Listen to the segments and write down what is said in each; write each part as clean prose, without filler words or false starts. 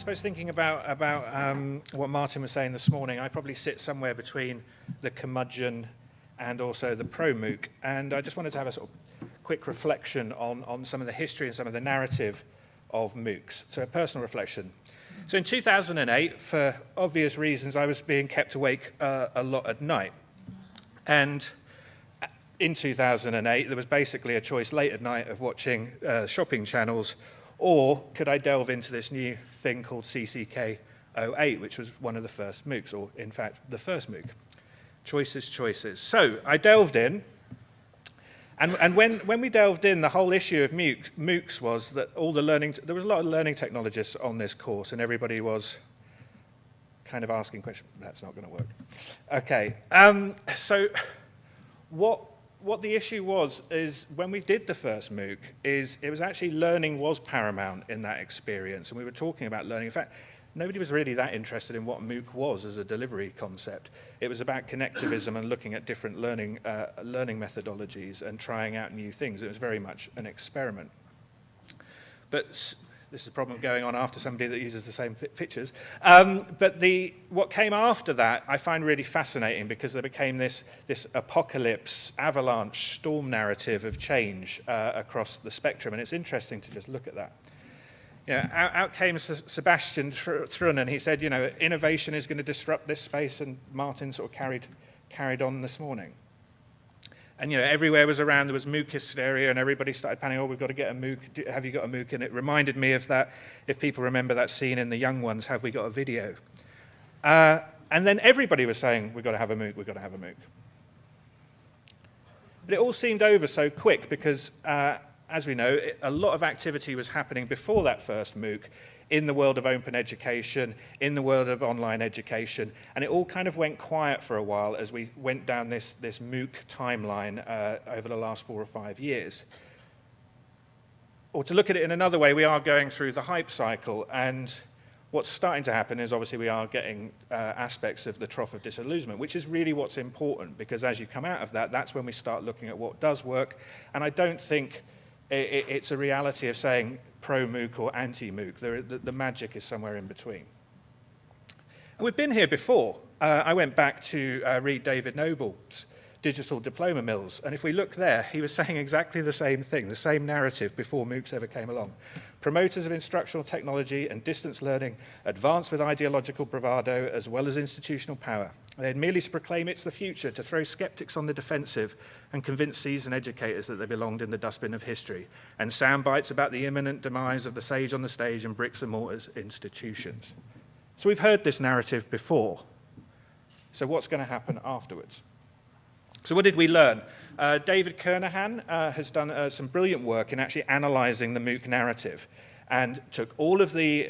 suppose thinking about what Martin was saying this morning, I probably sit somewhere between the curmudgeon and also the pro-MOOC. And I just wanted to have a sort of quick reflection on some of the history and some of the narrative of MOOCs. So a personal reflection. So in 2008, for obvious reasons, I was being kept awake a lot at night. And in 2008, there was basically a choice late at night of watching shopping channels, or could I delve into this new thing called CCK08, which was one of the first MOOCs, or in fact, the first MOOC. Choices, choices. So I delved in, and when we delved in, the whole issue of MOOCs was that there was a lot of learning technologists on this course, and everybody was kind of asking questions. That's not going to work. Okay, so what the issue was is when we did the first MOOC, it was actually learning was paramount in that experience, and we were talking about learning. In fact, nobody was really that interested in what MOOC was as a delivery concept. It was about connectivism and looking at different learning methodologies and trying out new things. It was very much an experiment. But this is a problem going on after somebody that uses the same pictures. But what came after that I find really fascinating, because there became this apocalypse, avalanche, storm narrative of change across the spectrum. And it's interesting to just look at that. You know, out came Sebastian Thrun, and he said, you know, innovation is going to disrupt this space, and Martin sort of carried on this morning. And, you know, everywhere was around, there was MOOC hysteria, and everybody started panicking, oh, we've got to get a MOOC, have you got a MOOC? And it reminded me of that, if people remember that scene in The Young Ones, have we got a video? And then everybody was saying, we've got to have a MOOC, we've got to have a MOOC. But it all seemed over so quick, because as we know, a lot of activity was happening before that first MOOC in the world of open education, in the world of online education, and it all kind of went quiet for a while as we went down this MOOC timeline over the last 4 or 5 years. Or to look at it in another way, we are going through the hype cycle, and what's starting to happen is obviously we are getting aspects of the trough of disillusionment, which is really what's important, because as you come out of that, that's when we start looking at what does work. And I don't think it's a reality of saying pro-MOOC or anti-MOOC. The magic is somewhere in between. And we've been here before. I went back to read David Noble's Digital Diploma Mills, and if we look there, he was saying exactly the same thing, the same narrative before MOOCs ever came along. Promoters of instructional technology and distance learning advance with ideological bravado as well as institutional power. They had merely to proclaim it's the future, to throw skeptics on the defensive and convince seasoned educators that they belonged in the dustbin of history, and sound bites about the imminent demise of the sage on the stage and bricks and mortars institutions. So we've heard this narrative before. So what's going to happen afterwards? So what did we learn? David Kernahan has done some brilliant work in actually analyzing the MOOC narrative, and took all of the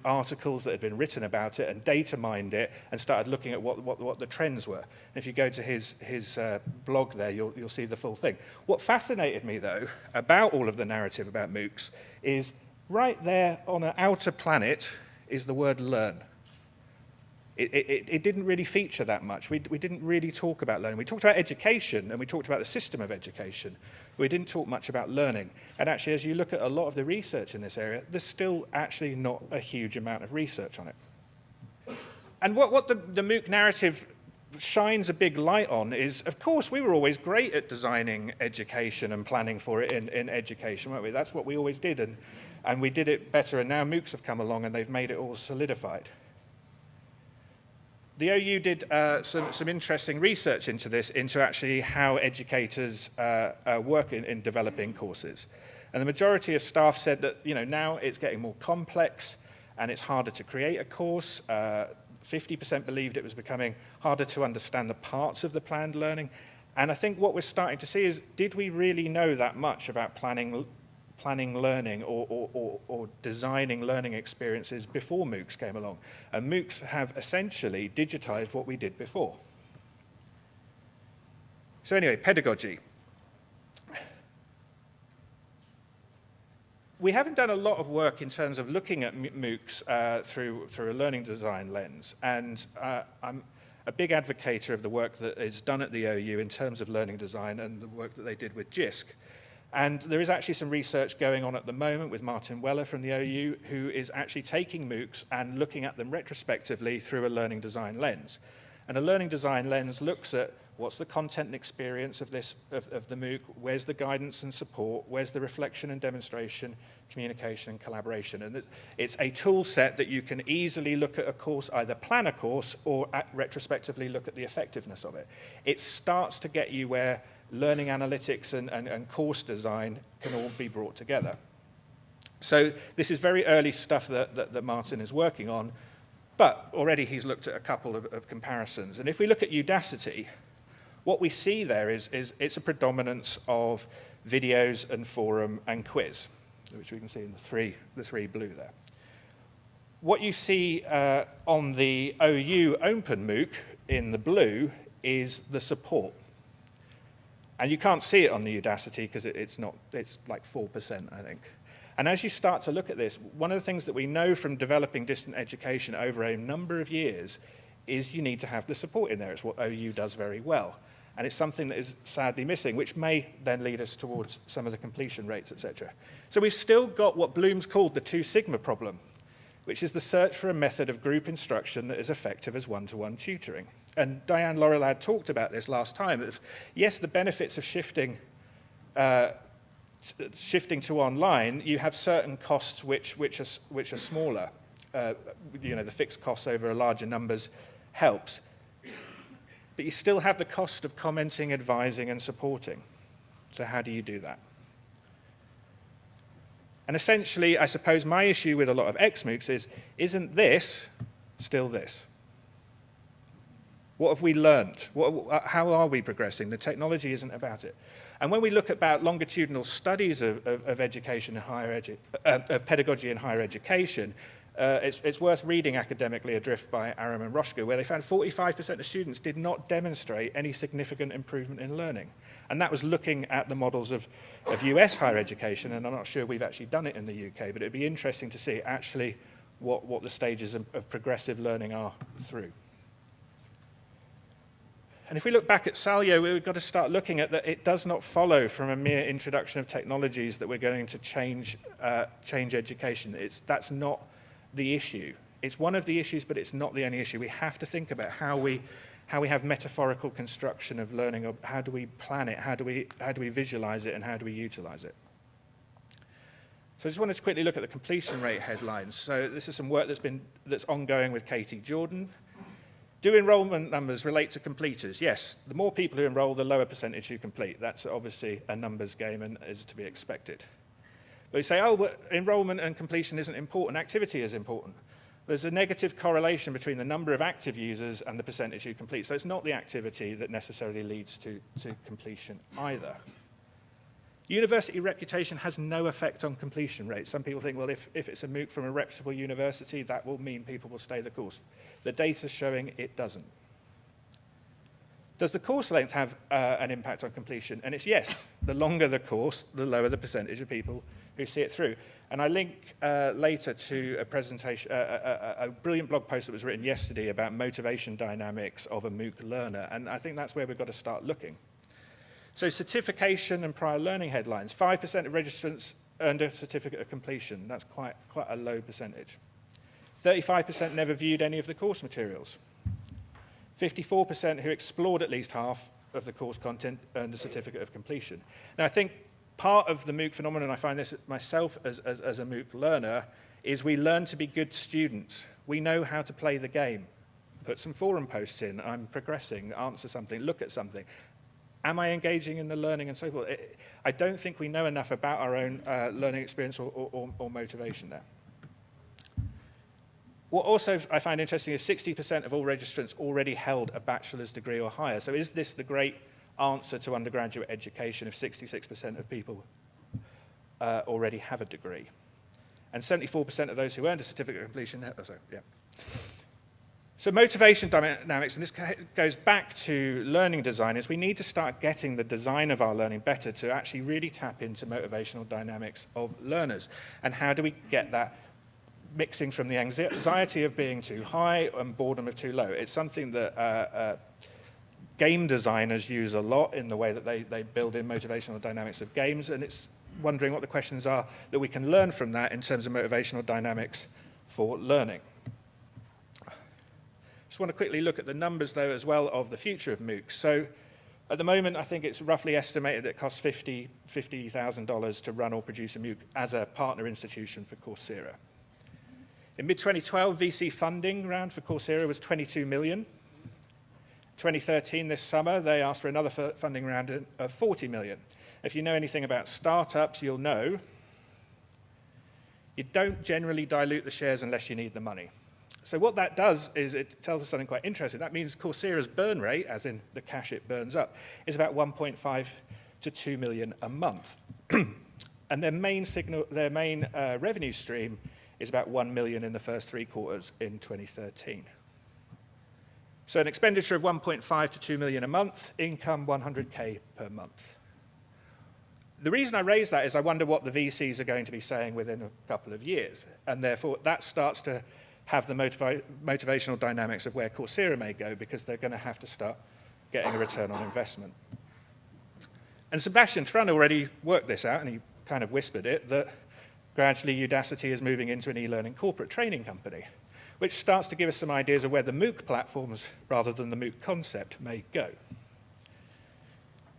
articles that had been written about it and data mined it and started looking at what the trends were. And if you go to his blog there, you'll see the full thing. What fascinated me, though, about all of the narrative about MOOCs is right there on an outer planet is the word learn. It didn't really feature that much. We didn't really talk about learning. We talked about education, and we talked about the system of education. We didn't talk much about learning. And actually, as you look at a lot of the research in this area, there's still actually not a huge amount of research on it. And what the MOOC narrative shines a big light on is, of course, we were always great at designing education and planning for it in education, weren't we? That's what we always did, and we did it better, and now MOOCs have come along and they've made it all solidified. The OU did some interesting research into this, into actually how educators work in developing courses. And the majority of staff said that, you know, now it's getting more complex and it's harder to create a course. 50% believed it was becoming harder to understand the parts of the planned learning. And I think what we're starting to see is, did we really know that much about planning learning or designing learning experiences before MOOCs came along? And MOOCs have essentially digitized what we did before. So anyway, pedagogy. We haven't done a lot of work in terms of looking at MOOCs through a learning design lens, and I'm a big advocate of the work that is done at the OU in terms of learning design and the work that they did with JISC. And there is actually some research going on at the moment with Martin Weller from the OU, who is actually taking MOOCs and looking at them retrospectively through a learning design lens. And a learning design lens looks at what's the content and experience of the MOOC, where's the guidance and support, where's the reflection and demonstration, communication and collaboration. And it's a tool set that you can easily look at a course, either plan a course or retrospectively look at the effectiveness of it. It starts to get you where learning analytics and course design can all be brought together. So this is very early stuff that Martin is working on, but already he's looked at a couple of comparisons. And if we look at Udacity, what we see there is it's a predominance of videos and forum and quiz, which we can see in the three blue there. What you see on the OU Open MOOC in the blue is the support. And you can't see it on the Udacity because it's like 4%, I think. And as you start to look at this, one of the things that we know from developing distant education over a number of years is you need to have the support in there. It's what OU does very well. And it's something that is sadly missing, which may then lead us towards some of the completion rates, etc. So we've still got what Bloom's called the 2 sigma problem, which is the search for a method of group instruction that is effective as one-to-one tutoring. And Diane Laurelad talked about this last time. Yes, the benefits of shifting to online, you have certain costs which are smaller. The fixed costs over larger numbers helps. But you still have the cost of commenting, advising, and supporting. So how do you do that? And essentially, I suppose my issue with a lot of XMOOCs is, isn't this still this? What have we learned? How are we progressing? The technology isn't about it. And when we look about longitudinal studies of education and of pedagogy in higher education, it's worth reading Academically Adrift by Aram and Roshko, where they found 45% of students did not demonstrate any significant improvement in learning. And that was looking at the models of US higher education, and I'm not sure we've actually done it in the UK, but it'd be interesting to see actually what the stages of progressive learning are through. And if we look back at Salyo, we've got to start looking at that it does not follow from a mere introduction of technologies that we're going to change education. That's not the issue. It's one of the issues, but it's not the only issue. We have to think about how we have metaphorical construction of learning, or how do we plan it, how do we visualize it, and how do we utilize it. So I just wanted to quickly look at the completion rate headlines. So this is some work that's ongoing with Katie Jordan. Do enrollment numbers relate to completers? Yes. The more people who enroll, the lower percentage who complete. That's obviously a numbers game and is to be expected. But we say, oh, but enrollment and completion isn't important. Activity is important. There's a negative correlation between the number of active users and the percentage who complete. So it's not the activity that necessarily leads to completion either. University reputation has no effect on completion rates. Some people think, well, if it's a MOOC from a reputable university, that will mean people will stay the course. The data's showing it doesn't. Does the course length have an impact on completion? And it's yes. The longer the course, the lower the percentage of people who see it through. And I link later to a presentation, a brilliant blog post that was written yesterday about motivation dynamics of a MOOC learner. And I think that's where we've got to start looking. So certification and prior learning headlines. 5% of registrants earned a certificate of completion. That's quite a low percentage. 35% never viewed any of the course materials. 54% who explored at least half of the course content earned a certificate of completion. Now, I think part of the MOOC phenomenon, I find this myself as a MOOC learner, is we learn to be good students. We know how to play the game. Put some forum posts in, I'm progressing, answer something, look at something. Am I engaging in the learning and so forth? I don't think we know enough about our own learning experience or motivation there. What also I find interesting is 60% of all registrants already held a bachelor's degree or higher. So is this the great answer to undergraduate education if 66% of people already have a degree? And 74% of those who earned a certificate of completion, So motivation dynamics, and this goes back to learning design, is we need to start getting the design of our learning better to actually really tap into motivational dynamics of learners. And how do we get that mixing from the anxiety of being too high and boredom of too low? It's something that game designers use a lot in the way that they build in motivational dynamics of games, and it's wondering what the questions are that we can learn from that in terms of motivational dynamics for learning. Just want to quickly look at the numbers, though, as well, of the future of MOOCs. So at the moment, I think it's roughly estimated that it costs $50,000 to run or produce a MOOC as a partner institution for Coursera. In mid-2012, VC funding round for Coursera was $22 million. 2013, this summer, they asked for another funding round of $40 million. If you know anything about startups, you'll know you don't generally dilute the shares unless you need the money. So what that does is it tells us something quite interesting. That means Coursera's burn rate, as in the cash it burns up, is about 1.5 to 2 million a month. And their main revenue stream is about 1 million in the first 3 quarters in 2013. So an expenditure of 1.5 to 2 million a month, income 100K per month. The reason I raise that is I wonder what the VCs are going to be saying within a couple of years. And therefore, that starts to have the motivational dynamics of where Coursera may go, because they're going to have to start getting a return on investment. And Sebastian Thrun already worked this out, and he kind of whispered it, that gradually Udacity is moving into an e-learning corporate training company, which starts to give us some ideas of where the MOOC platforms, rather than the MOOC concept, may go.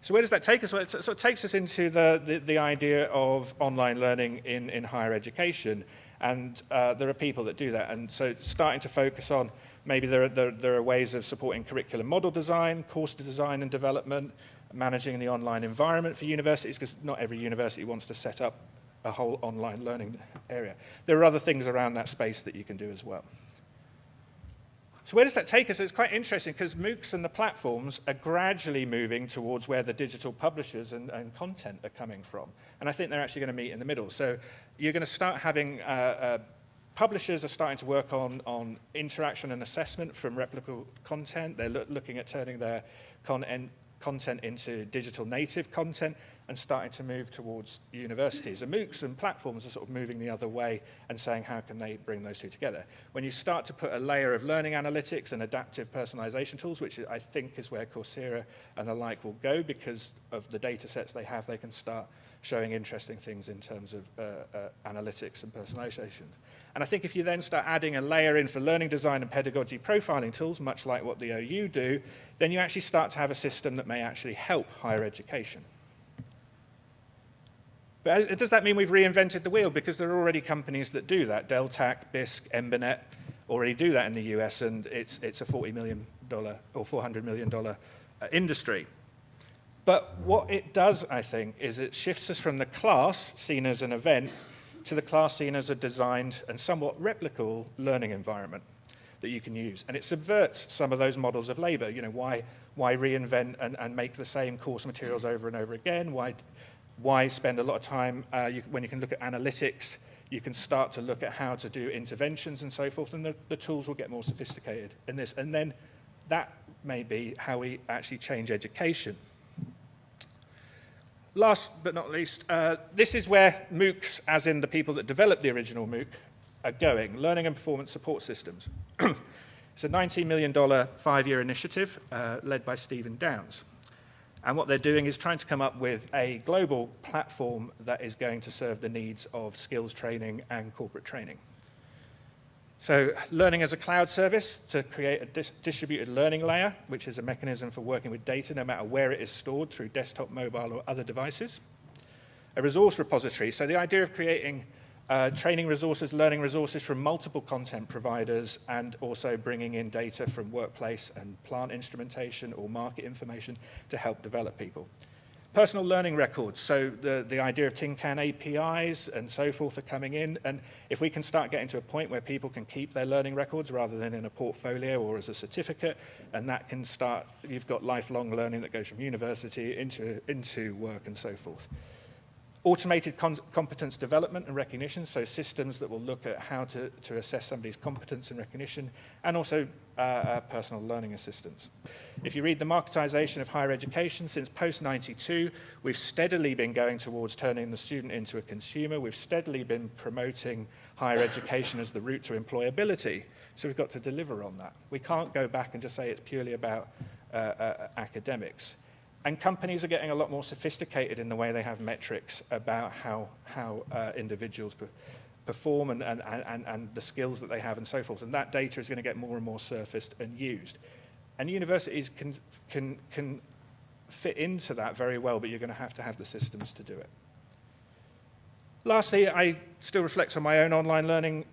So where does that take us? Well, it sort of takes us into the idea of online learning in higher education. And there are people that do that. And so starting to focus on maybe there are ways of supporting curriculum model design, course design and development, managing the online environment for universities, because not every university wants to set up a whole online learning area. There are other things around that space that you can do as well. So where does that take us? It's quite interesting, because MOOCs and the platforms are gradually moving towards where the digital publishers and content are coming from. And I think they're actually going to meet in the middle. So you're going to start having publishers are starting to work on interaction and assessment from replicable content. They're looking at turning their content into digital native content and starting to move towards universities. And MOOCs and platforms are sort of moving the other way and saying, how can they bring those two together? When you start to put a layer of learning analytics and adaptive personalization tools, which I think is where Coursera and the like will go, because of the data sets they have, they can start showing interesting things in terms of analytics and personalization. And I think if you then start adding a layer in for learning design and pedagogy profiling tools, much like what the OU do, then you actually start to have a system that may actually help higher education. But does that mean we've reinvented the wheel? Because there are already companies that do that. Deltac, BISC, Embanet already do that in the US, and it's a $40 million or $400 million industry. But what it does, I think, is it shifts us from the class, seen as an event, to the class seen as a designed and somewhat replicable learning environment that you can use. And it subverts some of those models of labor. You know, why reinvent and make the same course materials over and over again? Why spend a lot of time when you can look at analytics, you can start to look at how to do interventions and so forth, and the tools will get more sophisticated in this. And then that may be how we actually change education. Last but not least, this is where MOOCs, as in the people that developed the original MOOC, are going, learning and performance support systems. It's a $19 million 5-year initiative led by Stephen Downes. And what they're doing is trying to come up with a global platform that is going to serve the needs of skills training and corporate training. So learning as a cloud service to create a distributed learning layer, which is a mechanism for working with data no matter where it is stored through desktop, mobile, or other devices. A resource repository, so the idea of creating training resources, learning resources from multiple content providers, and also bringing in data from workplace and plant instrumentation or market information to help develop people. Personal learning records, so the idea of tin can APIs and so forth are coming in, and if we can start getting to a point where people can keep their learning records rather than in a portfolio or as a certificate, and that can start, you've got lifelong learning that goes from university into work and so forth. Automated competence development and recognition, so systems that will look at how to assess somebody's competence and recognition, and also personal learning assistance. If you read the marketization of higher education, since post-92, we've steadily been going towards turning the student into a consumer. We've steadily been promoting higher education as the route to employability, so we've got to deliver on that. We can't go back and just say it's purely about academics. And companies are getting a lot more sophisticated in the way they have metrics about how individuals perform and the skills that they have and so forth. And that data is going to get more and more surfaced and used. And universities can fit into that very well, but you're going to have the systems to do it. Lastly, I still reflect on my own online learning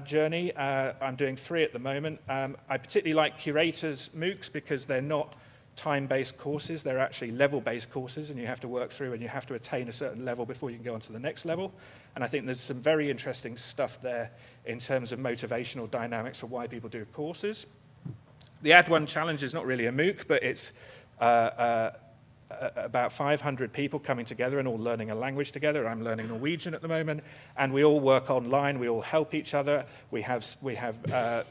journey. I'm doing 3 at the moment. I particularly like Curator's MOOCs because they're not time-based courses. They're actually level-based courses, and you have to work through and you have to attain a certain level before you can go on to the next level. And I think there's some very interesting stuff there in terms of motivational dynamics for why people do courses. The Add One Challenge is not really a MOOC, but it's about 500 people coming together and all learning a language together. I'm learning Norwegian at the moment, and we all work online. We all help each other. We have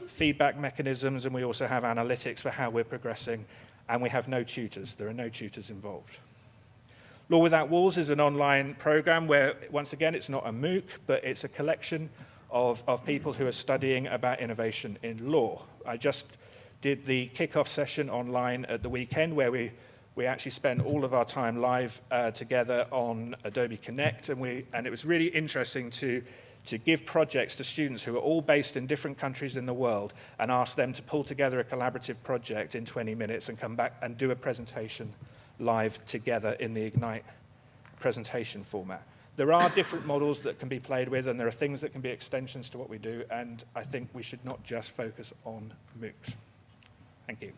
feedback mechanisms, and we also have analytics for how we're progressing, and we have no tutors. There are no tutors involved. Law Without Walls is an online program where, once again, it's not a MOOC, but it's a collection of people who are studying about innovation in law. I just did the kickoff session online at the weekend where we actually spent all of our time live together on Adobe Connect, and it was really interesting to give projects to students who are all based in different countries in the world and ask them to pull together a collaborative project in 20 minutes and come back and do a presentation live together in the Ignite presentation format. There are different models that can be played with, and there are things that can be extensions to what we do, and I think we should not just focus on MOOCs. Thank you.